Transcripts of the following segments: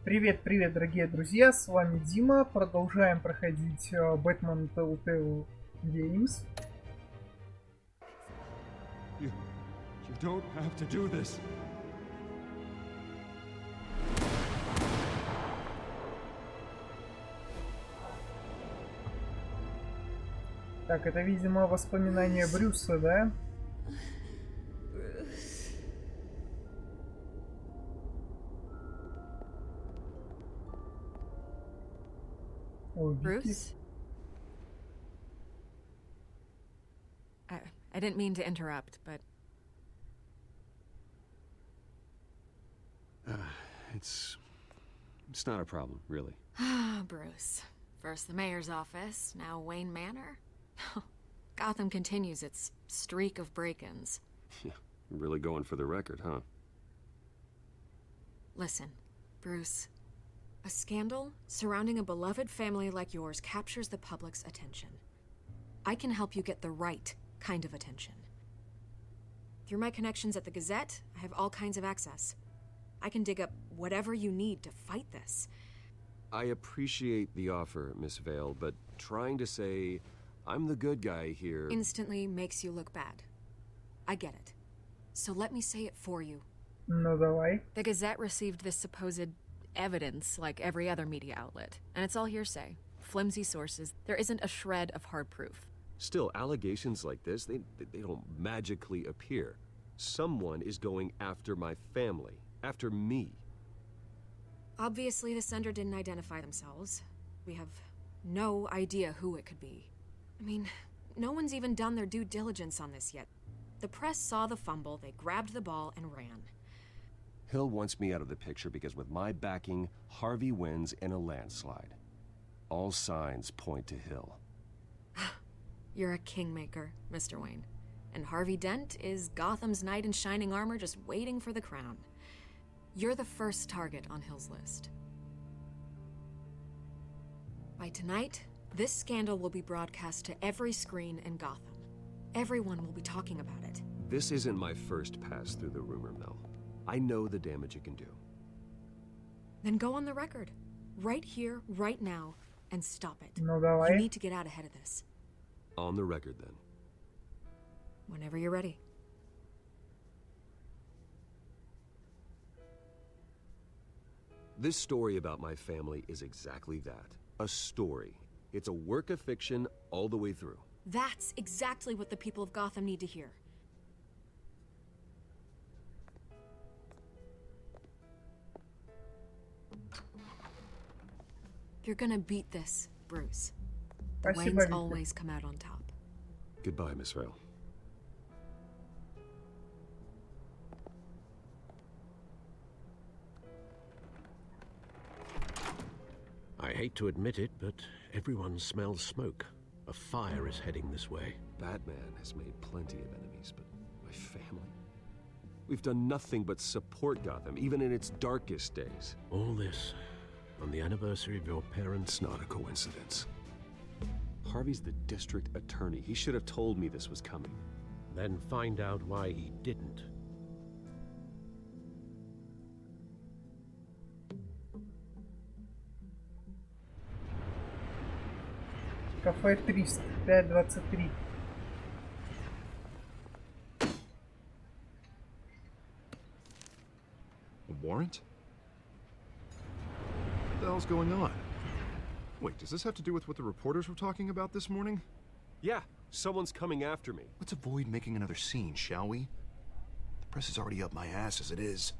Привет, дорогие друзья, с вами Дима. Продолжаем проходить Бэтмен Telltale Games. You don't have to do this. Так, это, видимо, воспоминания Брюса, да? О, Вики. Bruce? I didn't mean to interrupt, but... It's not a problem, really. Ah, Bruce. First the mayor's office, now Wayne Manor. Gotham continues its streak of break-ins. Yeah, really going for the record, huh? Listen, Bruce. A scandal surrounding a beloved family like yours captures the public's attention. I can help you get the right kind of attention. Through my connections at the Gazette, I have all kinds of access. I can dig up whatever you need to fight this. I appreciate the offer, Miss Vale, but trying to say I'm the good guy here... Instantly makes you look bad. I get it. So let me say it for you. Ну, давай. The Gazette received this supposed evidence like every other media outlet, and it's all hearsay. Flimsy sources. There isn't a shred of hard proof. Still, allegations like this, they don't magically appear. Someone is going after my family, after me. Obviously, the sender didn't identify themselves. We have no idea who it could be. I mean, no one's even done their due diligence on this yet. The press saw the fumble, they grabbed the ball and ran. Hill wants me out of the picture because with my backing, Harvey wins in a landslide. All signs point to Hill. You're a kingmaker, Mr. Wayne. And Harvey Dent is Gotham's knight in shining armor just waiting for the crown. You're the first target on Hill's list. By tonight, this scandal will be broadcast to every screen in Gotham. Everyone will be talking about it. This isn't my first pass through the rumor mill. I know the damage it can do. Then go on the record. Right here, right now, and stop it. Ну, You давай. need to get out ahead of this. On the record, then. Whenever you're ready. This story about my family is exactly that. A story. It's a work of fiction all the way through. That's exactly what the people of Gotham need to hear. You're gonna beat this, Bruce. The Спасибо, Waynes Вики. always come out on top. Goodbye, Miss Vale. I hate to admit it, but everyone smells smoke. A fire is heading this way. Batman has made plenty of enemies, but my family? We've done nothing but support Gotham, even in its darkest days. All this on the anniversary of your parents' It's not a coincidence. Harvey's the district attorney. He should have told me this was coming. Then find out why he didn't. Кафе 300, 523. A warrant? What the hell's going on? Wait, does this have to do with what the reporters were talking about this morning? Yeah, someone's coming after me. Let's avoid making another scene, shall we? The press is already up my ass as it is.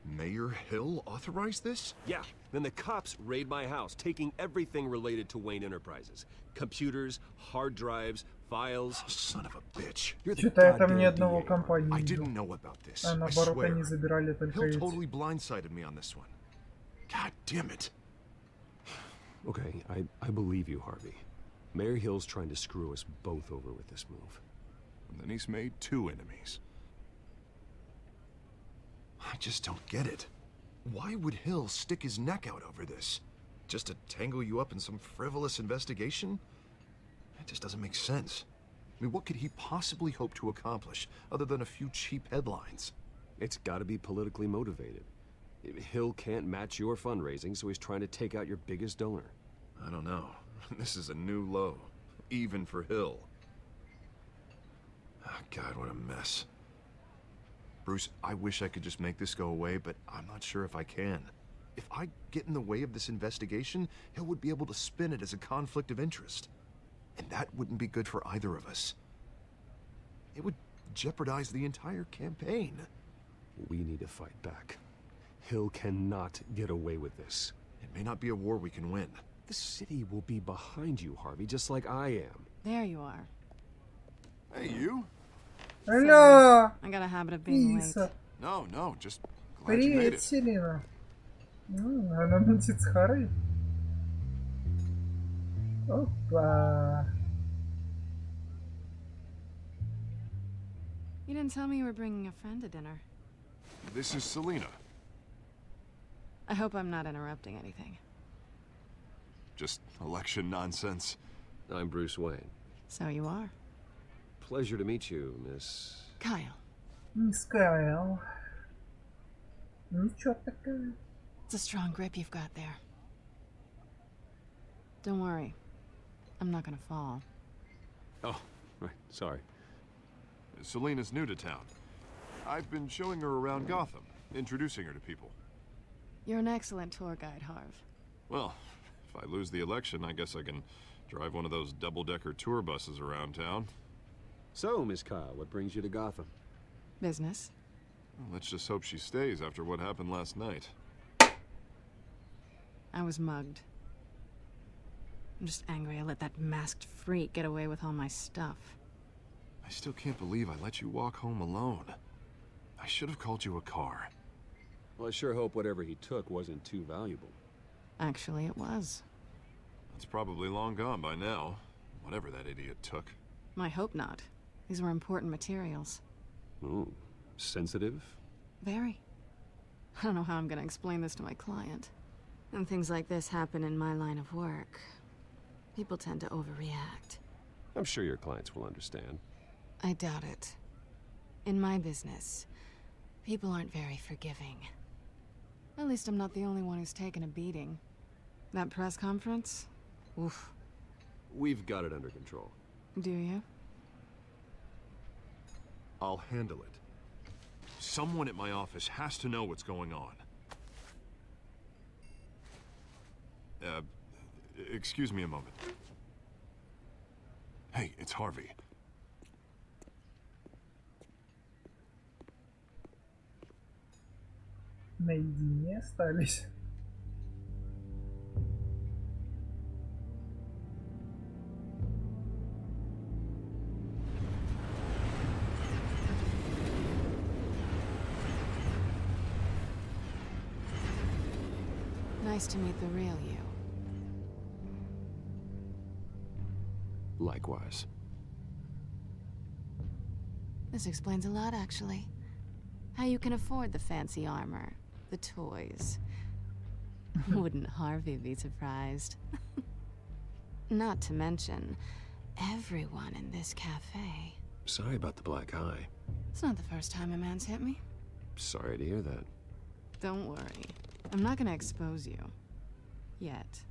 Mayor Hill authorized this? Yeah, then the cops raid my house, taking everything related to Wayne Enterprises. Computers, hard drives, files. Oh, son of a bitch. You're the Что-то я там ни goddamn одного DA. компании I не видел. didn't know about this. А I наоборот, swear. они забирали только Hill эти. totally blindsided me on this one. God damn it. Okay, I believe you, Harvey. Mayor Hill's trying to screw us both over with this move. And then he's made two enemies. I just don't get it. Why would Hill stick his neck out over this? Just to tangle you up in some frivolous investigation? That just doesn't make sense. I mean, what could he possibly hope to accomplish other than a few cheap headlines? It's gotta be politically motivated. Hill can't match your fundraising, so he's trying to take out your biggest donor. I don't know. This is a new low. Even for Hill. Oh, God, what a mess. Bruce, I wish I could just make this go away, but I'm not sure if I can. If I get in the way of this investigation, Hill would be able to spin it as a conflict of interest. And that wouldn't be good for either of us. It would jeopardize the entire campaign. We need to fight back. Hill cannot get away with this. It may not be a war we can win. The city will be behind you, Harvey, just like I am. There you are. Hey, you? Алло! I got a habit of being late. Киса. No, just glad you made Привет, it. Селина. Она мутит с Харой. Опа. You didn't tell me you were bringing a friend to dinner. This is Selena. I hope I'm not interrupting anything. Just election nonsense. I'm Bruce Wayne. So you are. Pleasure to meet you, Miss... Kyle. Мисс Кайл. Ничего такая. It's a strong grip you've got there. Don't worry. I'm not gonna fall. Oh, right, sorry. Selena's new to town. I've been showing her around Gotham, introducing her to people. You're an excellent tour guide, Harv. Well, if I lose the election, I guess I can drive one of those double-decker tour buses around town. So, Miss Kyle, what brings you to Gotham? Business. Well, let's just hope she stays after what happened last night. I was mugged. I'm just angry I let that masked freak get away with all my stuff. I still can't believe I let you walk home alone. I should have called you a car. Well, I sure hope whatever he took wasn't too valuable. Actually, it was. It's probably long gone by now, whatever that idiot took. I hope not. These were important materials. Ooh, sensitive? Very. I don't know how I'm gonna explain this to my client. And things like this happen in my line of work. People tend to overreact. I'm sure your clients will understand. I doubt it. In my business, people aren't very forgiving. At least I'm not the only one who's taken a beating. That press conference? Oof. We've got it under control. Do you? I'll handle it. Someone at my office has to know what's going on. Excuse me a moment. Hey, it's Harvey. Наедине остались. Nice to meet the real you. Likewise. This explains a lot, actually. How you can afford the fancy armor, the toys. Wouldn't Harvey be surprised? Not to mention, everyone in this cafe. Sorry about the black eye. It's not the first time a man's hit me. Sorry to hear that. Don't worry. I'm not gonna expose you. Yet.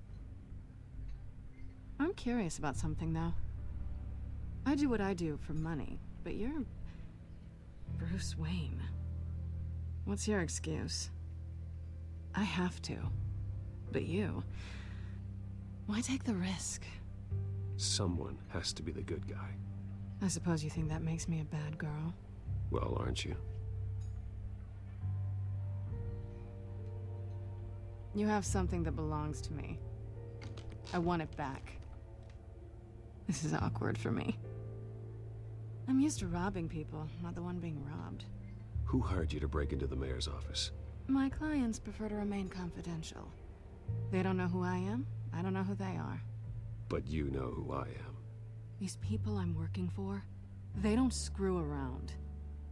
I'm curious about something, though. I do what I do for money, but you're... Bruce Wayne. What's your excuse? I have to. But you... Why take the risk? Someone has to be the good guy. I suppose you think that makes me a bad girl. Well, aren't you? You have something that belongs to me. I want it back. This is awkward for me. I'm used to robbing people, not the one being robbed. Who hired you to break into the mayor's office? My clients prefer to remain confidential. They don't know who I am. I don't know who they are. But you know who I am. These people I'm working for, they don't screw around.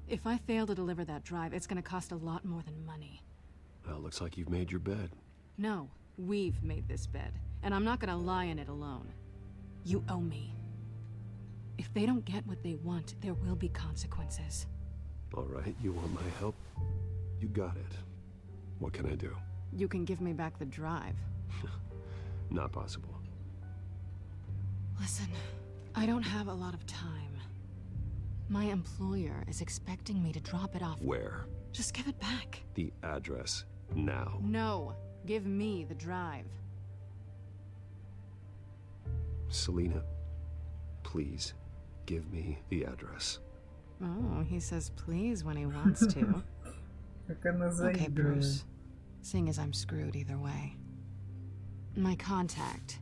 If I fail to deliver that drive, it's gonna cost a lot more than money. Well, looks like you've made your bed. No, we've made this bed, and I'm not gonna lie in it alone. You owe me. If they don't get what they want, there will be consequences. All right, you want my help? You got it. What can I do? You can give me back the drive. Not possible. Listen, I don't have a lot of time. My employer is expecting me to drop it off. Where? Just give it back. The address, now. No, give me the drive. Selena, please, give me the address. Oh, he says please when he wants to. Как она Okay, заигрывает. Bruce. Seeing as I'm screwed either way. My contact.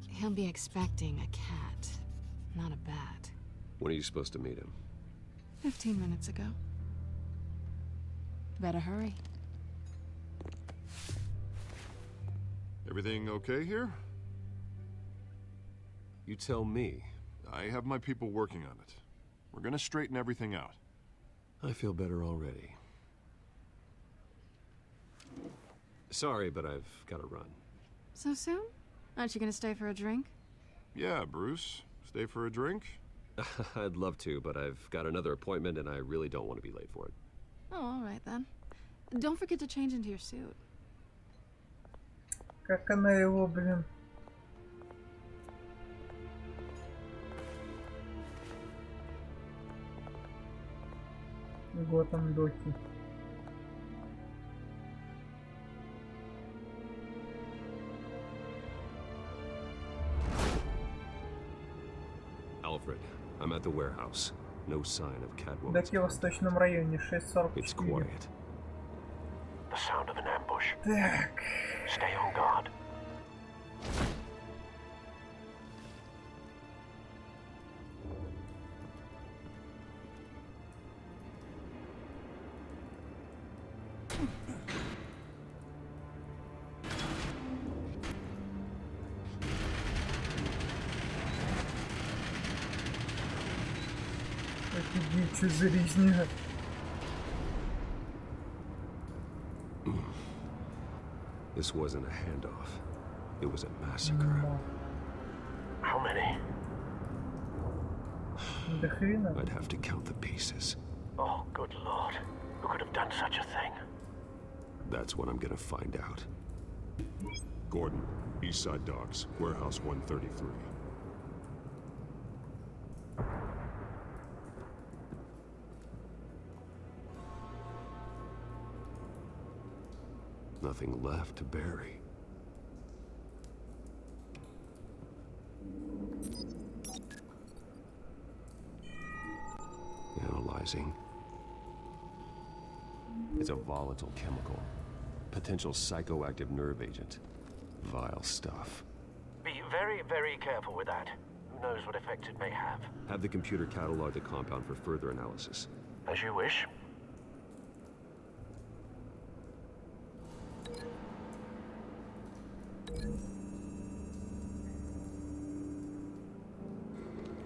He'll be expecting a cat, not a bat. When are you supposed to meet him? 15 minutes ago. Better hurry. Everything okay here? You tell me. I have my people working on it. We're gonna straighten everything out. I feel better already. Sorry, but I've got to run. So soon? Aren't you gonna stay for a drink? Yeah, Bruce. Stay for a drink? I'd love to, but I've got another appointment and I really don't want to be late for it. Oh, all right then. Don't forget to change into your suit. Как она его, блин. Готэм доки. Альфред, I'm at the warehouse. No sign of catwoman. Доки в Восточном районе, It's 6:44. quiet. The sound of an ambush. Так. Stay on guard. Офигеть, что за резня. This wasn't a handoff. It was a massacre. How many? До хрена. I'd have to count the pieces. Oh, good lord. Who could have done such a thing? That's what I'm gonna find out. Gordon, Eastside Docks, Warehouse 133. Nothing left to bury. Analyzing. It's a volatile chemical. Potential psychoactive nerve agent. Vile stuff. Be very, very careful with that. Who knows what effect it may have. Have the computer catalog the compound for further analysis. As you wish.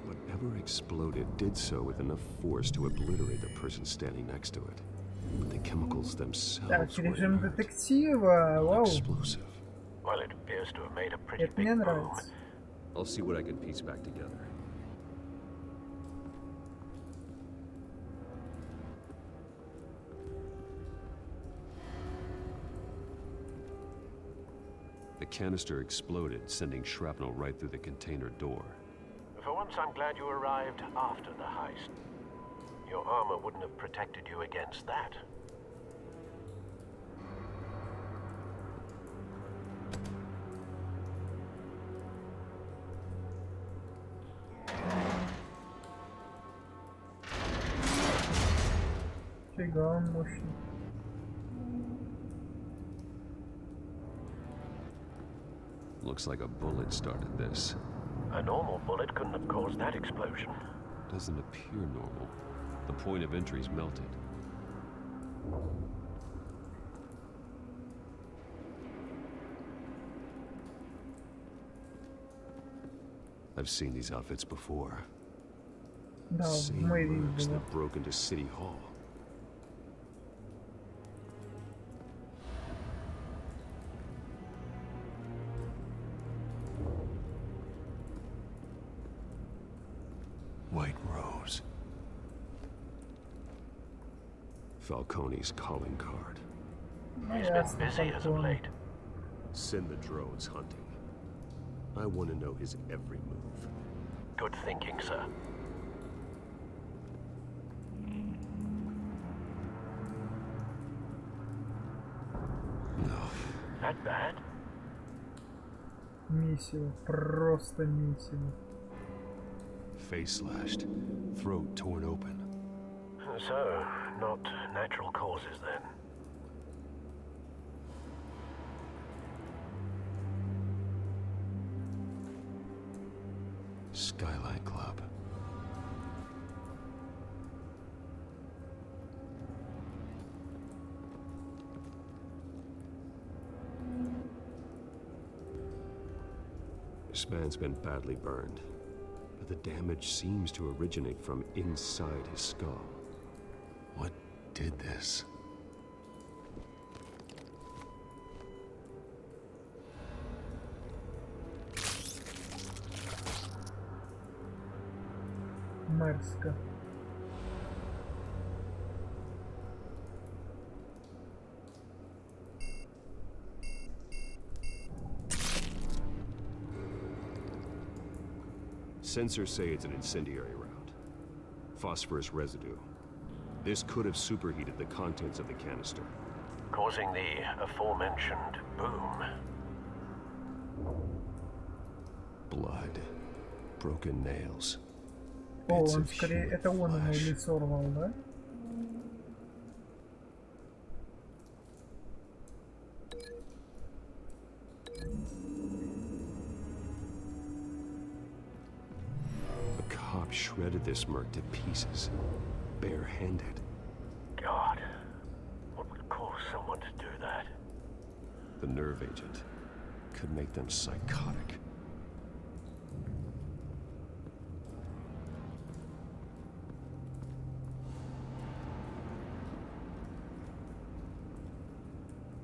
Whatever exploded did so with enough force to obliterate the person standing next to it. But the chemicals Так, themselves were режим inert, детектива. Вау. explosive. Well, it appears to have made a pretty Это big мне boom. нравится. I'll see what I can piece back together. The canister exploded, sending shrapnel right through the container door. For once, I'm glad you arrived after the heist. Your armor wouldn't have protected you against that. Фига, он мощный. Looks like a bullet started this. A normal bullet couldn't have caused that explosion. Doesn't appear normal. The point of entry's melted. I've seen these outfits before. Да, в Same мэрии rogues было. that broke into City Hall. White Rose. Falcone's calling card. He's been busy as of late. Send the drones hunting. I want to know his every move. Good thinking, sir. No. That bad? Месиво, просто месиво. Face slashed, throat torn open. So, not natural causes then. Skyline Club. This man's been badly burned, but the damage seems to originate from inside his skull. What did this? Мерзко. Sensors say it's an incendiary round. Phosphorus residue. This could have superheated the contents of the canister. Causing the aforementioned boom. Blood. Broken nails. О, Bits он of скорее, human это он ему flesh. лицо рвал, да? A cop shredded this merc to pieces, bare-handed. God, what would cause someone to do that? The nerve agent could make them psychotic.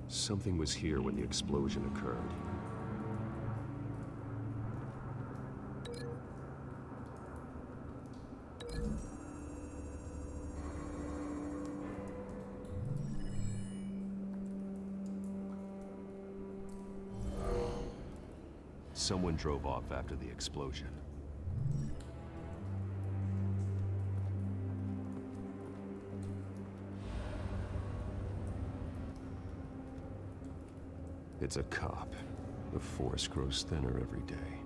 Something was here when the explosion occurred. Someone drove off after the explosion. It's a cop. The force grows thinner every day.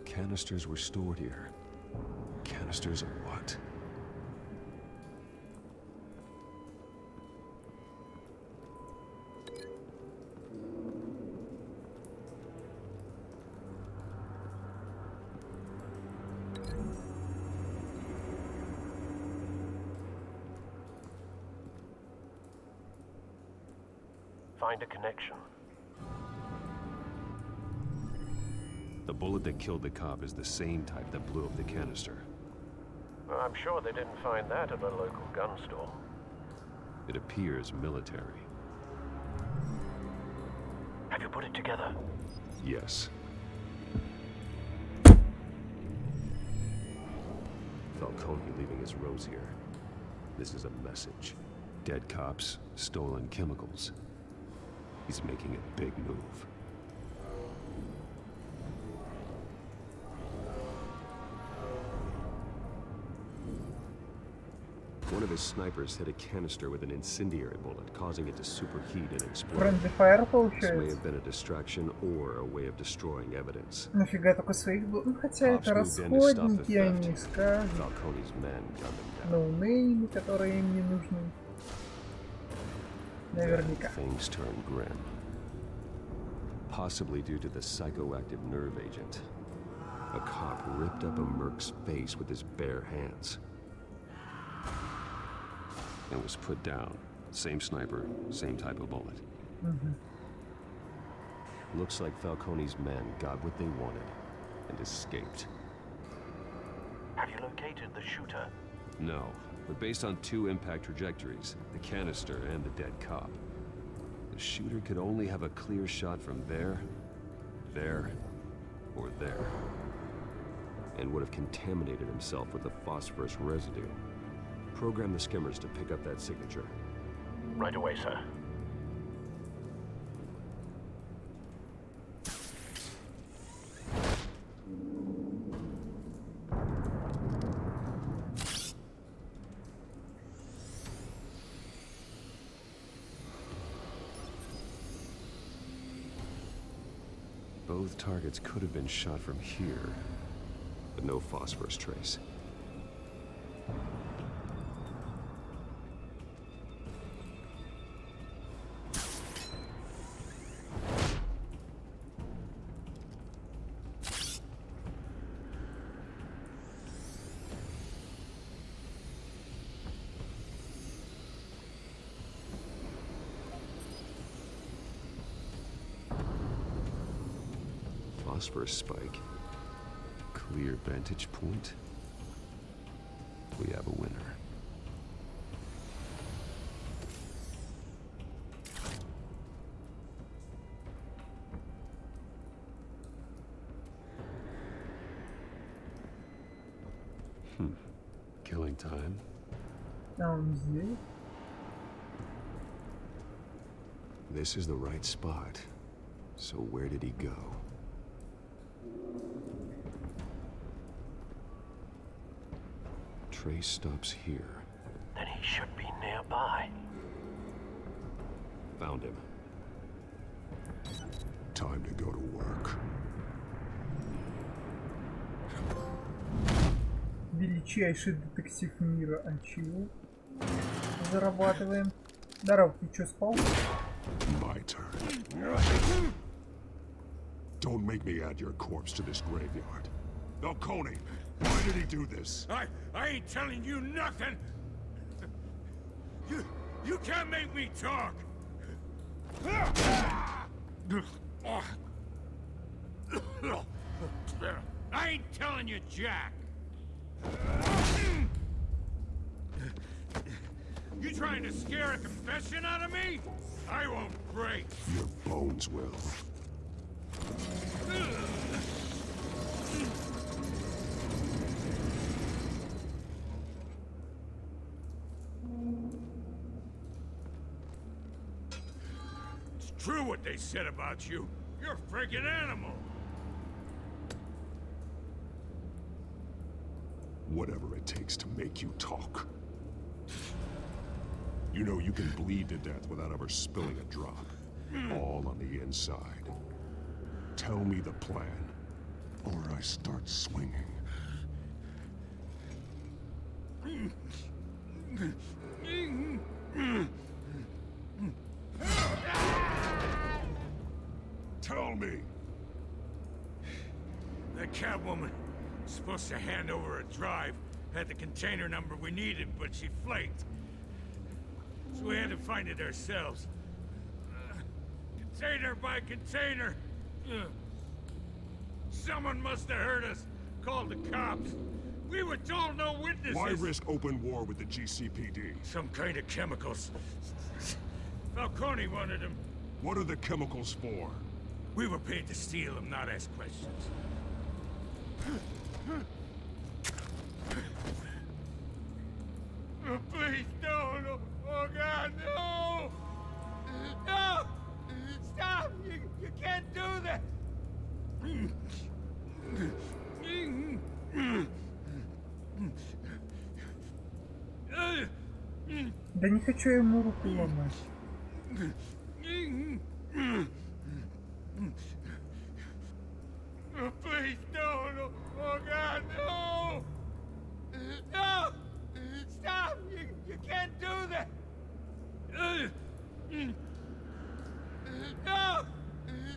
Canisters were stored here. Canisters of what? Find a connection. The bullet that killed the cop is the same type that blew up the canister. Well, I'm sure they didn't find that at a local gun store. It appears military. Have you put it together? Yes. Falcone leaving his rose here. This is a message. Dead cops, stolen chemicals. He's making a big move. One of his snipers hit a canister with an incendiary bullet, causing it to superheat and explode. Friendly fire, This may получается. have been a distraction or a way of destroying evidence. Нафига только своих был? Ну, хотя это Cops moved in to stop the расходники, они theft. скажут. Falcone's men gunned him down. Ноунеймы, которые им не нужны. Then Наверняка. things turned grim. Possibly due to the psychoactive nerve agent. A cop ripped up a merc's face with his bare hands. And was put down. Same sniper, same type of bullet. Looks like Falcone's men got what they wanted and escaped. Have you located the shooter? No, but based on two impact trajectories, the canister and the dead cop, the shooter could only have a clear shot from there, or there. and would have contaminated himself with the phosphorus residue. Program the skimmers to pick up that signature. Right away, sir. Both targets could have been shot from here, but no phosphorus trace. Phosphorus spike. Clear vantage point. We have a winner. Killing time. This is the right spot. So where did he go? Trace stops here. Then he should be nearby. Found him. Time to go to work. Величайший детектив мира. Ачиву. Зарабатываем. Здорово, ты чё, спал? My turn. Don't make me add your corpse to this graveyard. Falcone, why did he do this? I ain't telling you nothing. You can't make me talk. I ain't telling you, Jack. You trying to scare a confession out of me? I won't break. Your bones will. It's true what they said about you. You're a freaking animal. Whatever it takes to make you talk. You know you can bleed to death without ever spilling a drop. All on the inside. Tell me the plan, or I start swinging. Tell me. That catwoman was supposed to hand over a drive. Had the container number we needed, but she flaked. So we had to find it ourselves. Container by container. Someone must have heard us. Called the cops. We were told no witnesses. Why risk open war with the GCPD? Some kind of chemicals. Falcone wanted them. What are the chemicals for? We were paid to steal them, not ask questions. Oh, please, no. Oh, God, no! No! Stop! You can't do that! Да не хочу я ему руку ломать. Oh, please, no! Oh, God, no! No! Stop! You can't do that! No!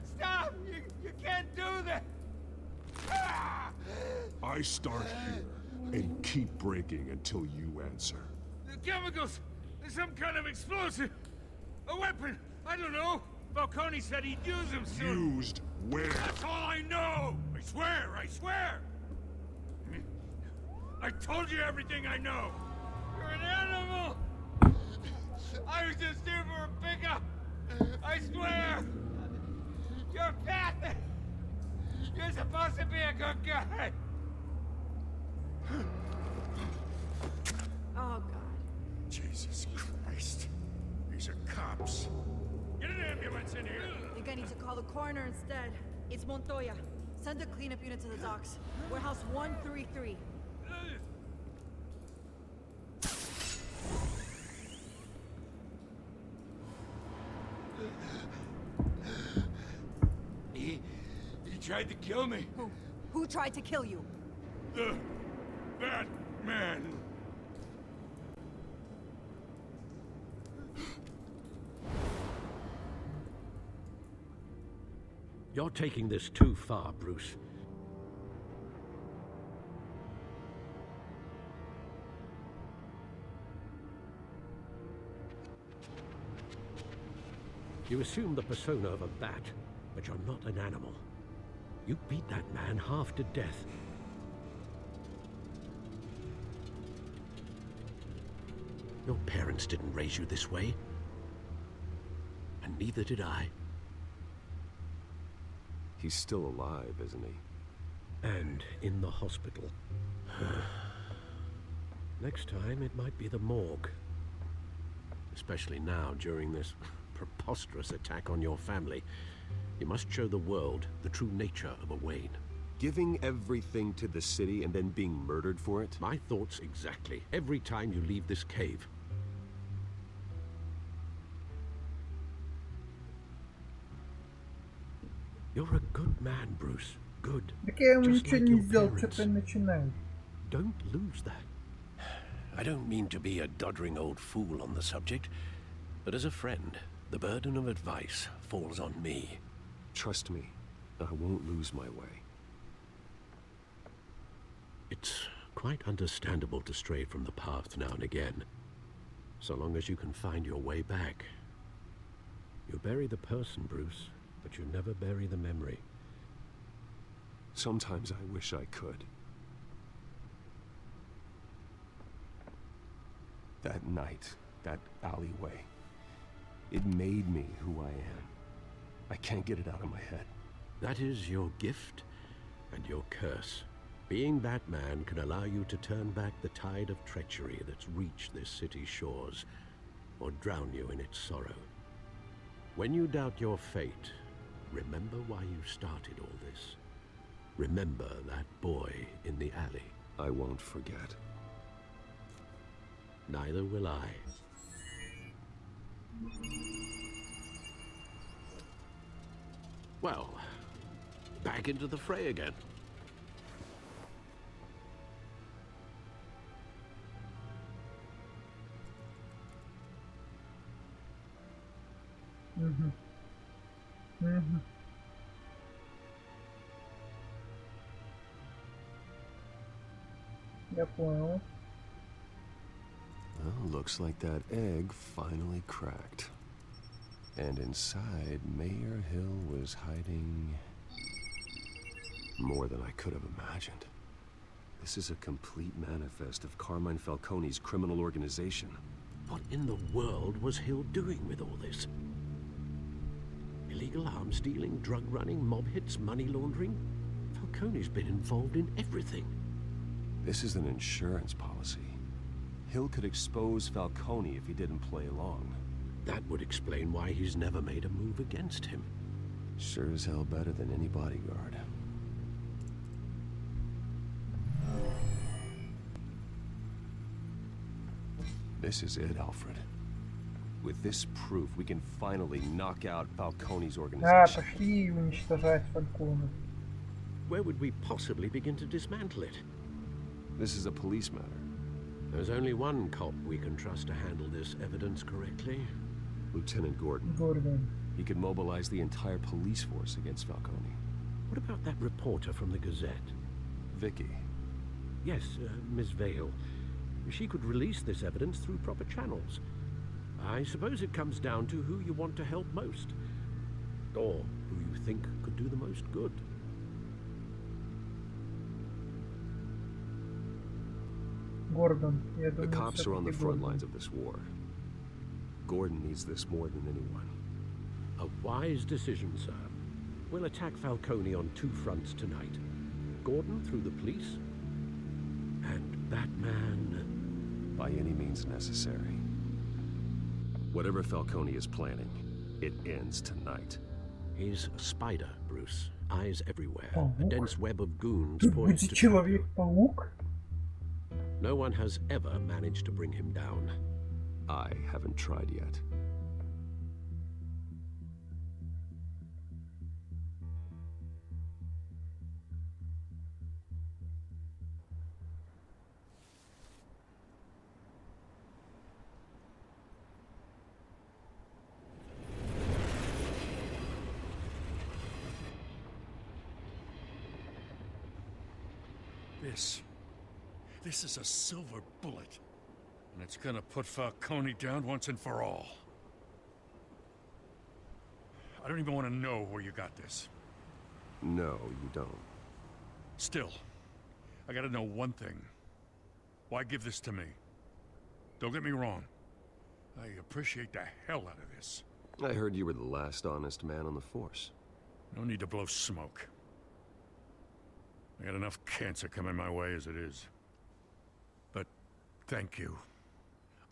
Stop! You can't do that! I start here and keep breaking until you answer. The chemicals! There's some kind of explosive! A weapon! I don't know! Falcone said he'd use them soon! Used where? That's all I know! I swear! I told you everything I know! You're an animal! I was just here for a pickup! I swear! You're pathetic! You're supposed to be a good guy! call the coroner instead. It's Montoya. Send a cleanup unit to the docks. Warehouse 133. He tried to kill me. Who tried to kill you? The Batman. You're taking this too far, Bruce. You assume the persona of a bat, but you're not an animal. You beat that man half to death. Your parents didn't raise you this way. And neither did I. He's still alive, isn't he? And in the hospital. Next time, it might be the morgue. Especially now, during this preposterous attack on your family. You must show the world the true nature of a Wayne. Giving everything to the city and then being murdered for it? My thoughts exactly. Every time you leave this cave. You're a good man, Bruce. Good. Так я ему Just ничего like не your сделал, parents. что ты начинаешь? Don't lose that. I don't mean to be a doddering old fool on the subject, but as a friend, the burden of advice falls on me. Trust me, I won't lose my way. It's quite understandable to stray from the path now and again, so long as you can find your way back. You bury the person, Bruce, but you never bury the memory. Sometimes I wish I could. That night, that alleyway, it made me who I am. I can't get it out of my head. That is your gift and your curse. Being Batman can allow you to turn back the tide of treachery that's reached this city's shores, or drown you in its sorrow. When you doubt your fate, remember why you started all this. Remember that boy in the alley. I won't forget. Neither will I. Well, back into the fray again. Я понял. Well, looks like that egg finally cracked. And inside, Mayor Hill was hiding more than I could have imagined. This is a complete manifest of Carmine Falcone's criminal organization. What in the world was Hill doing with all this? Illegal arms dealing, drug running, mob hits, money laundering? Falcone's been involved in everything. This is an insurance policy. Hill could expose Falcone if he didn't play along. That would explain why he's never made a move against him. Sure as hell better than any bodyguard. This is it, Alfred. With this proof, we can finally knock out Falcone's organization. Пошли уничтожать Фальконе. Where would we possibly begin to dismantle it? This is a police matter. There's only one cop we can trust to handle this evidence correctly. Lieutenant Gordon. Гордон. He could mobilize the entire police force against Falcone. What about that reporter from the Gazette? Vicky. Yes, Miss Vale. She could release this evidence through proper channels. I suppose it comes down to who you want to help most. Or who you think could do the most good. Гордон. The cops are on the front lines of this war. Gordon needs this more than anyone. A wise decision, sir. We'll attack Falcone on two fronts tonight. Gordon through the police, and Batman... by any means necessary. Whatever Falcone is planning, it ends tonight. He's a spider, Bruce. Eyes everywhere. Паук? A dense web of goons Тут poised будет to trap you. Человек-паук? No one has ever managed to bring him down. I haven't tried yet. This is a silver bullet. And it's gonna put Falcone down once and for all. I don't even want to know where you got this. No, you don't. Still, I gotta know one thing. Why give this to me? Don't get me wrong. I appreciate the hell out of this. I heard you were the last honest man on the force. No need to blow smoke. I got enough cancer coming my way as it is. But thank you.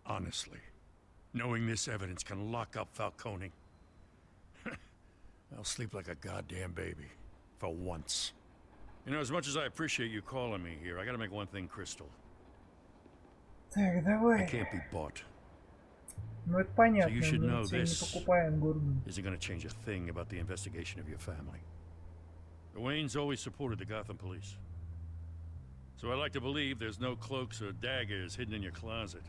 Honestly. Knowing this evidence can lock up Falcone. I'll sleep like a goddamn baby. For once. You know, as much as I appreciate you calling me here, I gotta make one thing crystal. Так, давай. I can't be bought. Ну это понятно, So you should мы know тебя не this покупаем, Гордон. isn't gonna change a thing about the investigation of your family. The Waynes always supported the Gotham police. So I like to believe there's no cloaks or daggers hidden in your closet.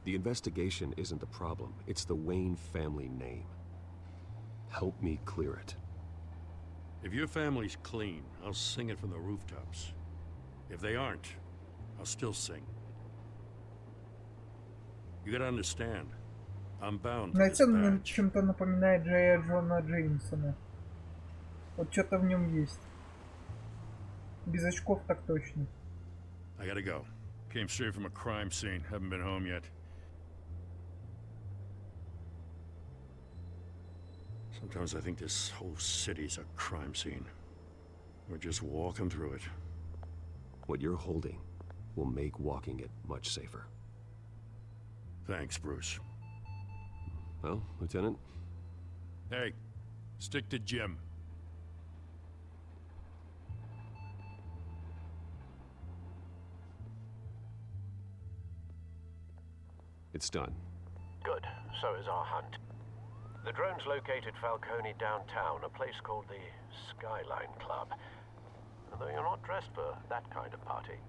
The investigation isn't the problem. It's the Wayne family name. Help me clear it. If your family's clean, I'll sing it from the rooftops. If they aren't, I'll still sing. You gotta understand, I'm bound to this Знаете, он мне badge. чем-то напоминает Джея Джона Джеймсона. Вот что-то в нем есть. Без очков так точно. I gotta go. Came straight from a crime scene. Haven't been home yet. Sometimes I think this whole city's a crime scene. We're just walking through it. What you're holding will make walking it much safer. Thanks, Bruce. Well, Lieutenant? Hey, stick to Jim. It's done. Good. So is our hunt. The drones located Falcone downtown, a place called the Skyline Club. Although you're not dressed for that kind of party.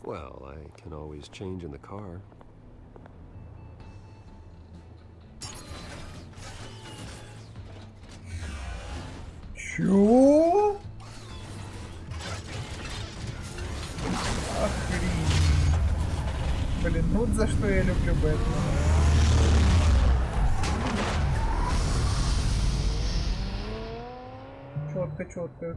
Well, I can always change in the car. Чё? Охренеть. Блин, ну вот за что я люблю Бэтмена. Чётко, чётко.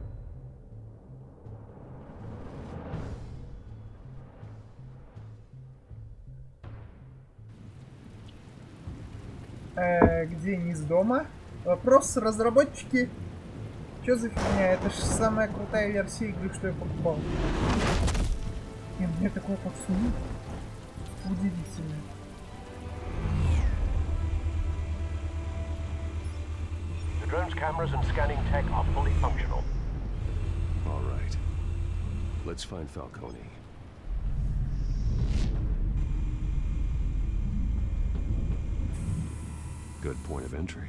Где низ дома? Вопрос, разработчики. Чё за фигня? Это ж самая крутая версия игры, что я покупал. И мне такое подсунут. Удивительно. The drone's cameras and scanning tech are fully functional. All right. Let's find Falcone. Good point of entry.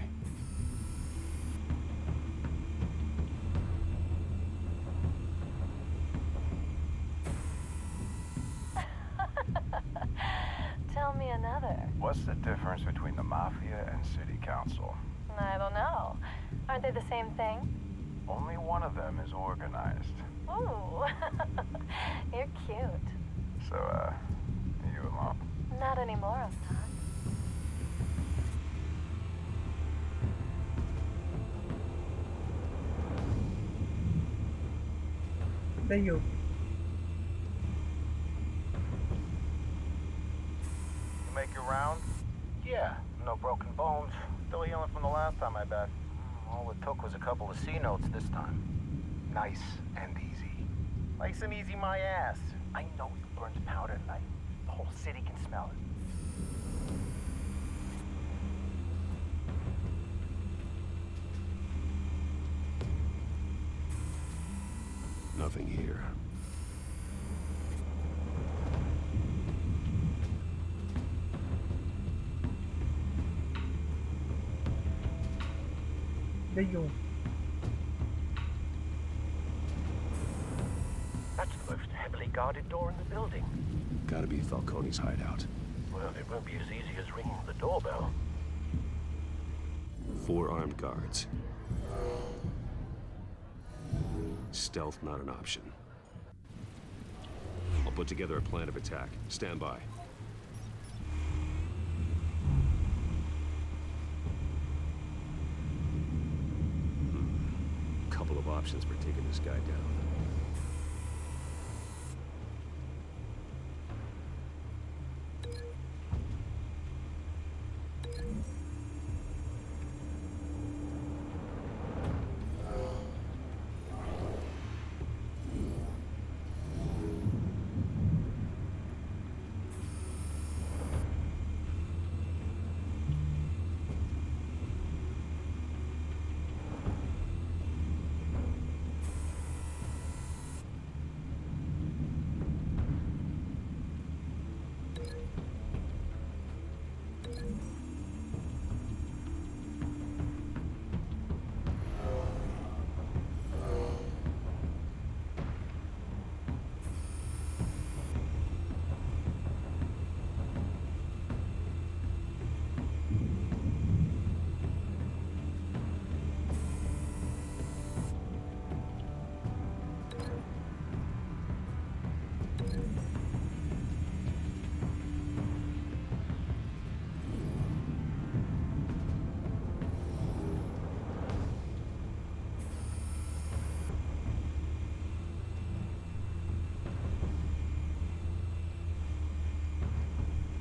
Tell me another. What's the difference between the Mafia and City Council? I don't know. Aren't they the same thing? Only one of them is organized. Ooh, you're cute. So, you a mom? Not anymore, I'm not. Даю. You make your round? Yeah, no broken bones. Still healing from the last time I bet. All it took was a couple of C notes this time. Nice and easy. Nice and easy my ass. I know you burned powder tonight. The whole city can smell it. Nothing here. Даю. That's the most heavily guarded door in the building. Gotta be Falcone's hideout. Well, it won't be as easy as ringing the doorbell. 4 armed guards. Stealth not an option. I'll put together a plan of attack. Stand by. Couple of options for taking this guy down.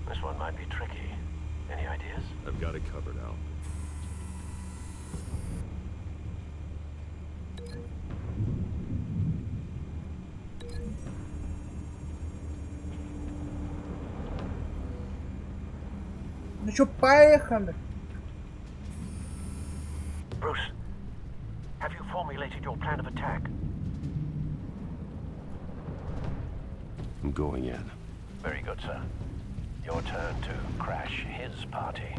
This one might be tricky. Any ideas? I've got it covered, Al. Ну чё, поехали. Bruce, have you formulated your plan of attack? I'm going in. Very good, sir. Your turn to crash his party.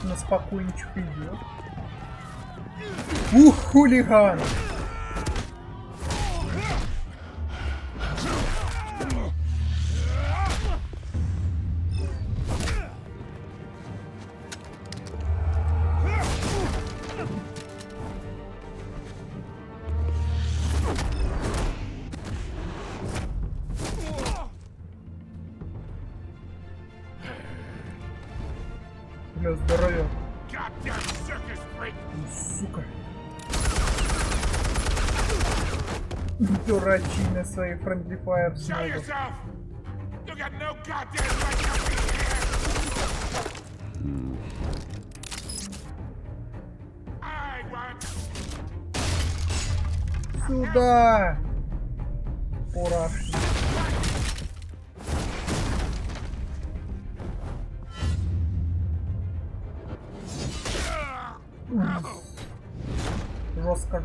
На спокойничек идет. Ух, хулиган! Бля, здоровье. Сука. Дурачина свои friendly fire снова. Сюда! Порашни. Жестко.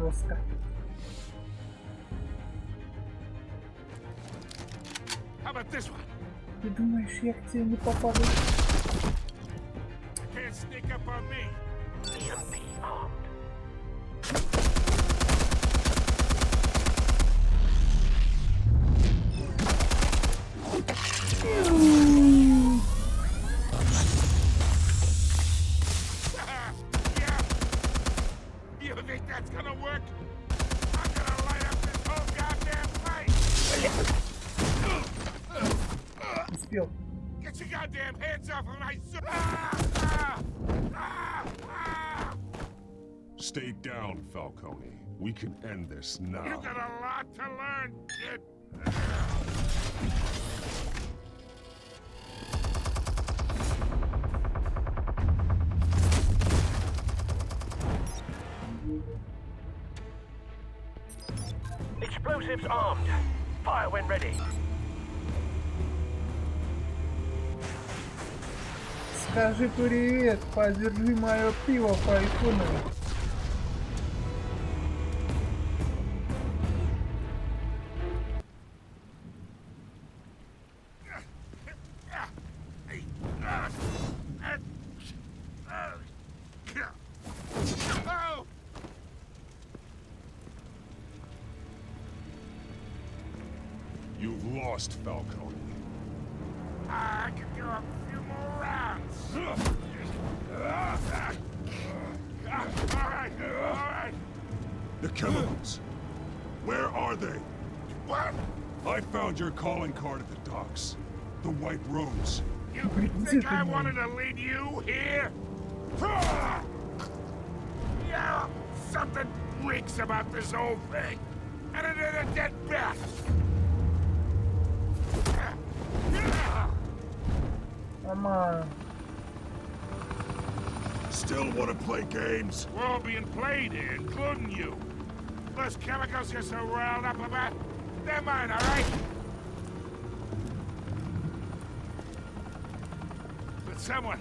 Ты думаешь, я к тебе не попаду? that's gonna work? I'm gonna light up this whole goddamn place! Успел. Get your goddamn hands off of my Stay down, Falcone. We can end this now. You got a lot to learn, kid. Explosives armed. Fire when ready. Скажи привет, подержи мое пиво, Фальконе. You've lost, Falcone. I can go a few more rounds. All right. The chemicals. Where are they? What? I found your calling card at the docks. The White Rose. You think I wanted to lead you here? Yeah, something reeks about this whole thing. And it is a dead bat. Мама. Still want to play games? We're all being played here, including you. Those chemicals you're so riled up about, they're mine, all right? But someone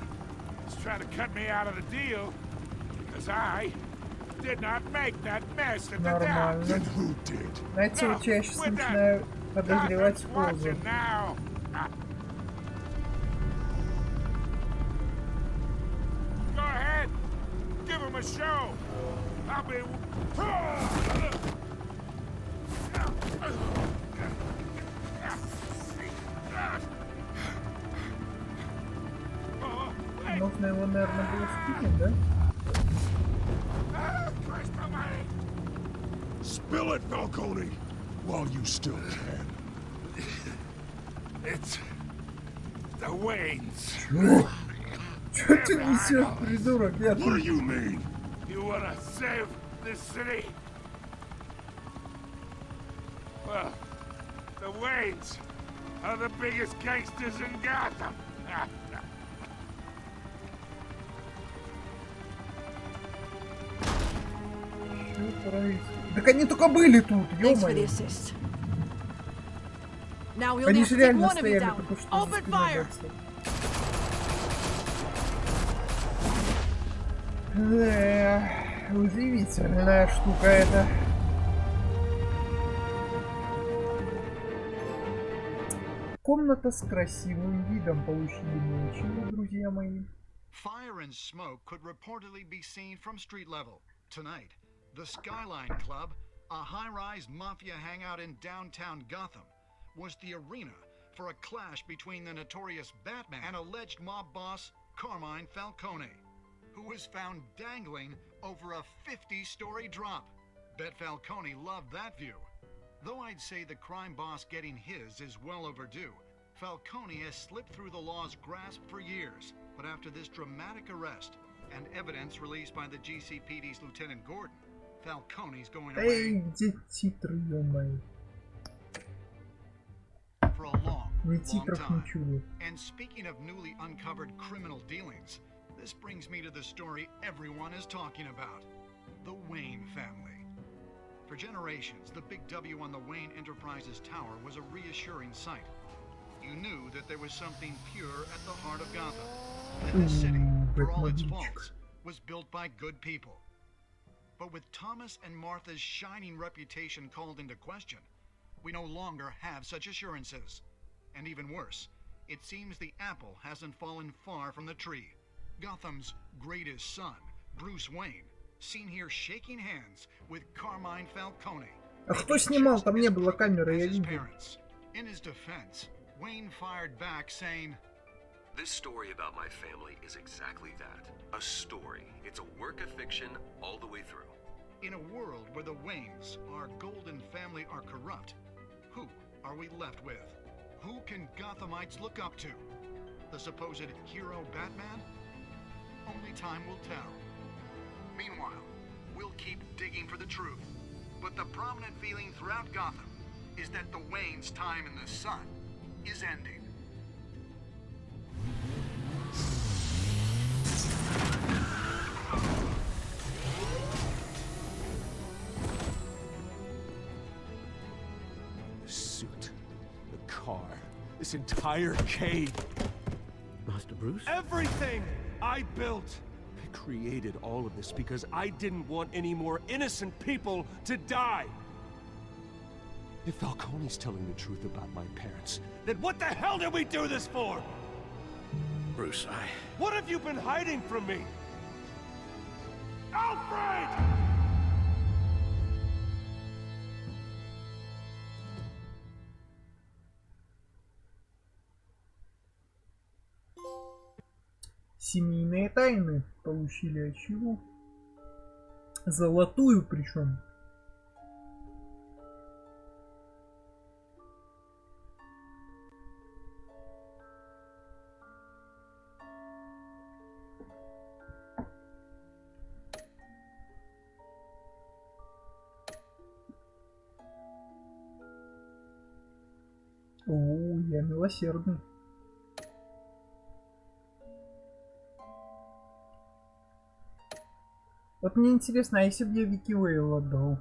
is trying to cut me out of the deal because I did not make that mess at the dock. Нормально. Then who did? Знаете, вот я сейчас начинаю подозревать в пользу. Now. Go ahead, give him a show. I'll be. Нужно его, наверное, было скинуть, да? Spill it, Falcone, while you still can. It's the Waynes. Что ты несешь, придурок? Я What do you mean? You wanna save this city? Well, the Waynes are the biggest gangsters in Gotham. Так они только были тут, ё-моё. Они же реально стояли только что за спиной Бэтса. Удивительная штука эта. Комната с красивым видом. Получили мы ничего, друзья мои. Fire and smoke could reportedly be seen from street level. Tonight, the Skyline Club, a high-rise mafia hangout in downtown Gotham, was the arena for a clash between the notorious Batman and alleged mob boss Carmine Falcone, who was found dangling over a 50-story drop. Bet Falcone loved that view. Though I'd say the crime boss getting his is well overdue, Falcone has slipped through the law's grasp for years. But after this dramatic arrest and evidence released by the GCPD's Lieutenant Gordon, Falcone's going away for a long time. And speaking of newly uncovered criminal dealings, this brings me to the story everyone is talking about, the Wayne family. For generations, the big W on the Wayne Enterprises tower was a reassuring sight. You knew that there was something pure at the heart of Gotham, that the city, for all its faults, was built by good people. But with Thomas and Martha's shining reputation called into question, we no longer have such assurances. And even worse, it seems the apple hasn't fallen far from the tree. Gotham's greatest son, Bruce Wayne, seen here shaking hands with Carmine Falcone. А кто снимал? Там не было камеры, я видел. In his defense, Wayne fired back saying, "This story about my family is exactly that. A story. It's a work of fiction all the way through. In a world where the Waynes, our golden family, are corrupt, who are we left with? Who can Gothamites look up to? The supposed hero Batman? Only time will tell. Meanwhile, we'll keep digging for the truth. But the prominent feeling throughout Gotham is that the Waynes' time in the sun is ending. The suit, the car, this entire cave. Master Bruce? Everything I built! I created all of this because I didn't want any more innocent people to die! If Falcone's telling the truth about my parents, then what the hell did we do this for? Bruce, What have you been hiding from me? Alfred! Семейные тайны получили ачиву. Золотую причем. О, я милосердный. Вот мне интересно, а если бы я Вики Вейл отдал?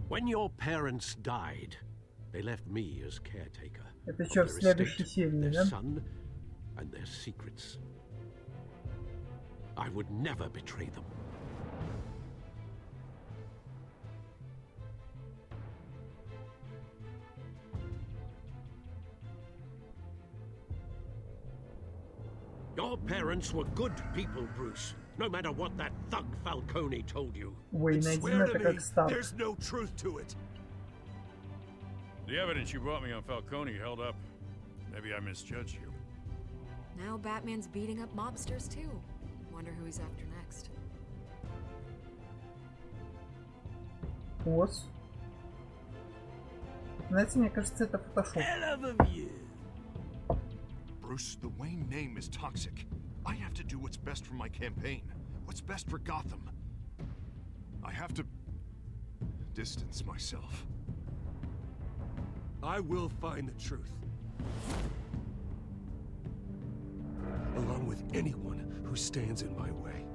When your parents died, they left me as caretaker. Это что, в следующей серии, да? Son and their secrets. I would never betray them. Your parents were good people, Bruce. No matter what that thug Falcone told you. Wayne один это как Старк. There's no truth to it. The evidence you brought me on Falcone held up. Maybe I misjudged you. Now Batman's beating up mobsters too. Wonder who he's after next. Ос. Знаете, мне кажется, это фотошоп. Bruce, the Wayne name is toxic. I have to do what's best for my campaign. What's best for Gotham. I have to distance myself. I will find the truth. Along with anyone who stands in my way.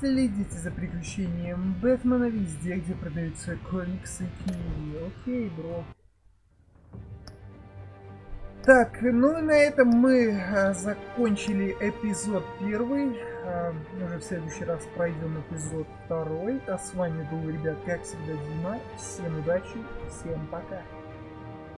Следите за приключением Бэтмена везде, где продаются комиксы и книги. Окей, бро. Так, ну и на этом мы закончили эпизод 1. Уже в следующий раз пройдем эпизод 2. А с вами был, ребят, как всегда, Дима. Всем удачи, всем пока.